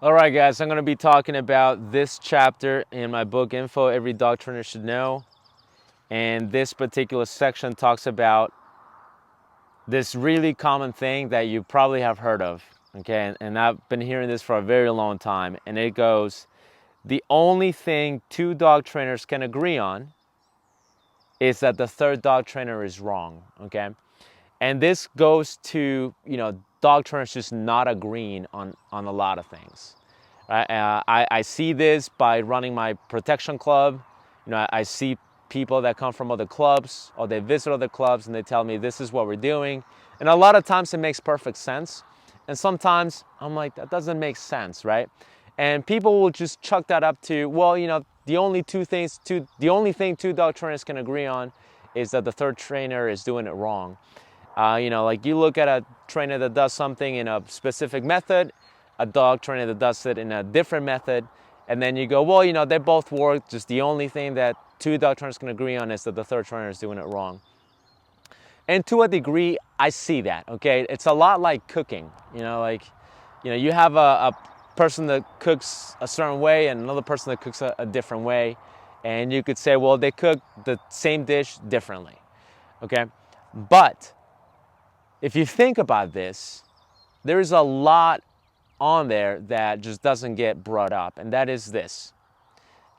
All right, guys, I'm going to be talking about this chapter in my book, Info Every Dog Trainer Should Know. And this particular section talks about this really common thing that you probably have heard of. Okay, and I've been hearing this for a very long time. And it goes, the only thing two dog trainers can agree on is that the third dog trainer is wrong. Okay, and this goes to, dog trainers just not agreeing on a lot of things. Right? I see this by running my protection club. I see people that come from other clubs or they visit other clubs and they tell me this is what we're doing. And a lot of times it makes perfect sense. And sometimes I'm like, that doesn't make sense, right? And people will just chuck that up to, well, the only thing two dog trainers can agree on is that the third trainer is doing it wrong. Like you look at a trainer that does something in a specific method, a dog trainer that does it in a different method, and then you go, well, they both work. Just the only thing that two dog trainers can agree on is that the third trainer is doing it wrong. And to a degree, I see that. Okay, it's a lot like cooking. You have a person that cooks a certain way and another person that cooks a different way, and you could say, well, they cook the same dish differently. Okay, but if you think about this, there's a lot on there that just doesn't get brought up, and that is this.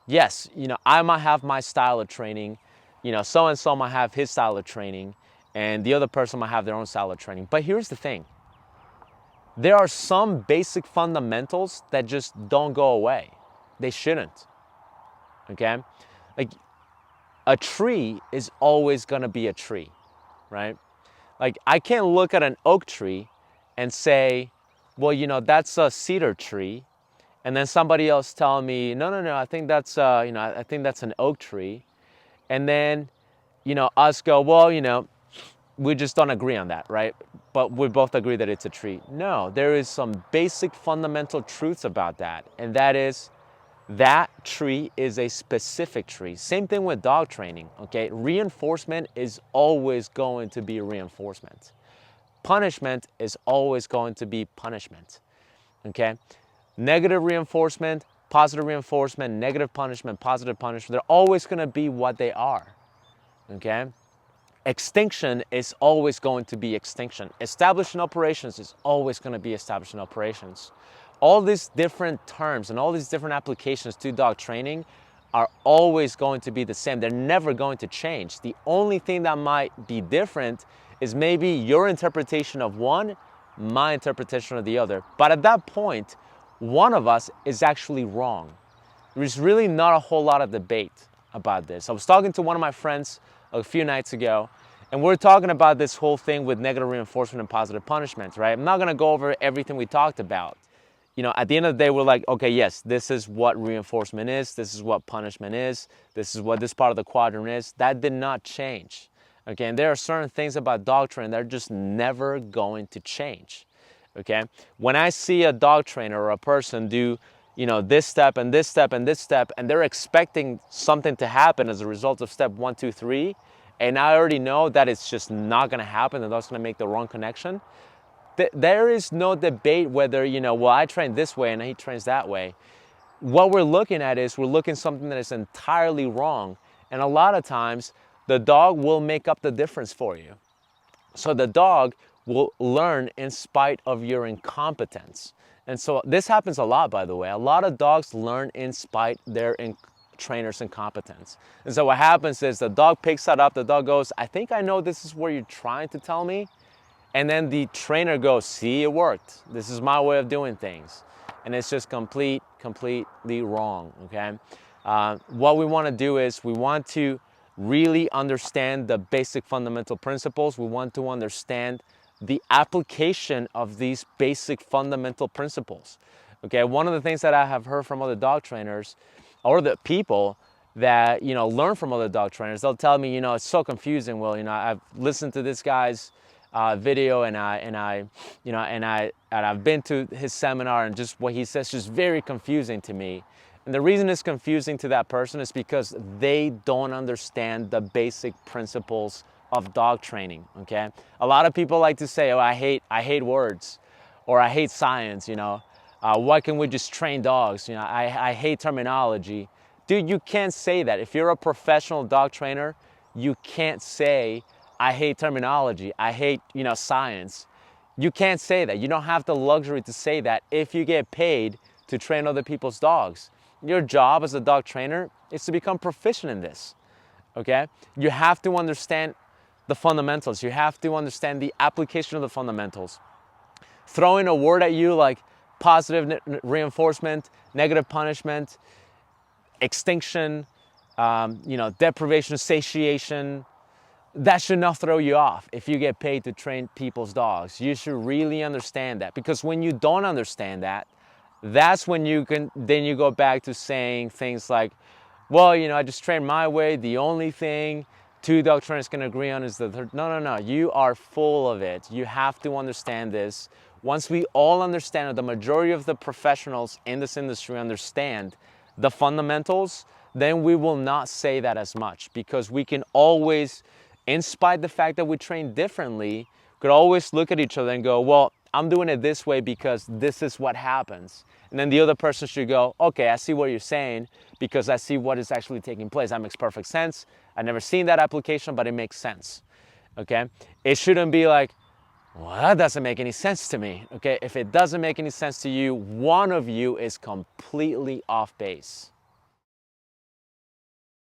Yes, I might have my style of training, so and so might have his style of training, and the other person might have their own style of training. But here's the thing. There are some basic fundamentals that just don't go away. They shouldn't. Okay? Like a tree is always going to be a tree, right? Like I can't look at an oak tree and say, well, that's a cedar tree, and then somebody else tell me, no, I think that's I think that's an oak tree, and then us go, well, we just don't agree on that, right? But we both agree that it's a tree. No, there is some basic fundamental truths about that, and that is that tree is a specific tree. Same thing with dog training, okay? Reinforcement is always going to be reinforcement. Punishment is always going to be punishment, okay? Negative reinforcement, positive reinforcement, negative punishment, positive punishment, they're always going to be what they are, okay? Extinction is always going to be extinction. Establishing operations is always going to be establishing operations. All these different terms and all these different applications to dog training are always going to be the same. They're never going to change. The only thing that might be different is maybe your interpretation of one, my interpretation of the other. But at that point, one of us is actually wrong. There's really not a whole lot of debate about this. I was talking to one of my friends a few nights ago, and we're talking about this whole thing with negative reinforcement and positive punishment, right? I'm not going to go over everything we talked about. At the end of the day, we're like, okay, yes, this is what reinforcement is. This is what punishment is. This is what this part of the quadrant is. That did not change. Okay, and there are certain things about dog training that are just never going to change. Okay, when I see a dog trainer or a person do, this step and this step and this step, and they're expecting something to happen as a result of step 1, 2, 3, and I already know that it's just not going to happen, and that's going to make the wrong connection. There is no debate whether, well, I train this way and he trains that way. What we're looking at is we're looking at something that is entirely wrong. And a lot of times the dog will make up the difference for you. So the dog will learn in spite of your incompetence. And so this happens a lot, by the way. A lot of dogs learn in spite their trainer's incompetence. And so what happens is the dog picks that up. The dog goes, I think I know this is what you're trying to tell me. And then the trainer goes, see, it worked. This is my way of doing things. And it's just completely wrong, okay? What we want to do is we want to really understand the basic fundamental principles. We want to understand the application of these basic fundamental principles. Okay, one of the things that I have heard from other dog trainers or the people that, learn from other dog trainers, they'll tell me, it's so confusing. Well, I've listened to this guy's video and I've been to his seminar, and just what he says is just very confusing to me. And the reason it's confusing to that person is because they don't understand the basic principles of dog training, okay? A lot of people like to say, oh, I hate words, or I hate science, Why can't we just train dogs? You know, I hate terminology. Dude, you can't say that. If you're a professional dog trainer, you can't say, I hate terminology. I hate, you know, science. You can't say that. You don't have the luxury to say that if you get paid to train other people's dogs. Your job as a dog trainer is to become proficient in this, okay? You have to understand the fundamentals. You have to understand the application of the fundamentals. Throwing a word at you like positive reinforcement, negative punishment, extinction, you know, deprivation, satiation, that should not throw you off if you get paid to train people's dogs. You should really understand that, because when you don't understand that, that's when you can, then you go back to saying things like, well, you know, I just train my way. The only thing two dog trainers can agree on is the third. No, no, no. You are full of it. You have to understand this. Once we all understand, or the majority of the professionals in this industry understand the fundamentals, then we will not say that as much, because we can always, in spite of the fact that we train differently, could always look at each other and go, well, I'm doing it this way because this is what happens. And then the other person should go, okay, I see what you're saying because I see what is actually taking place. That makes perfect sense. I've never seen that application, but it makes sense, okay? It shouldn't be like, well, that doesn't make any sense to me, okay? If it doesn't make any sense to you, one of you is completely off base.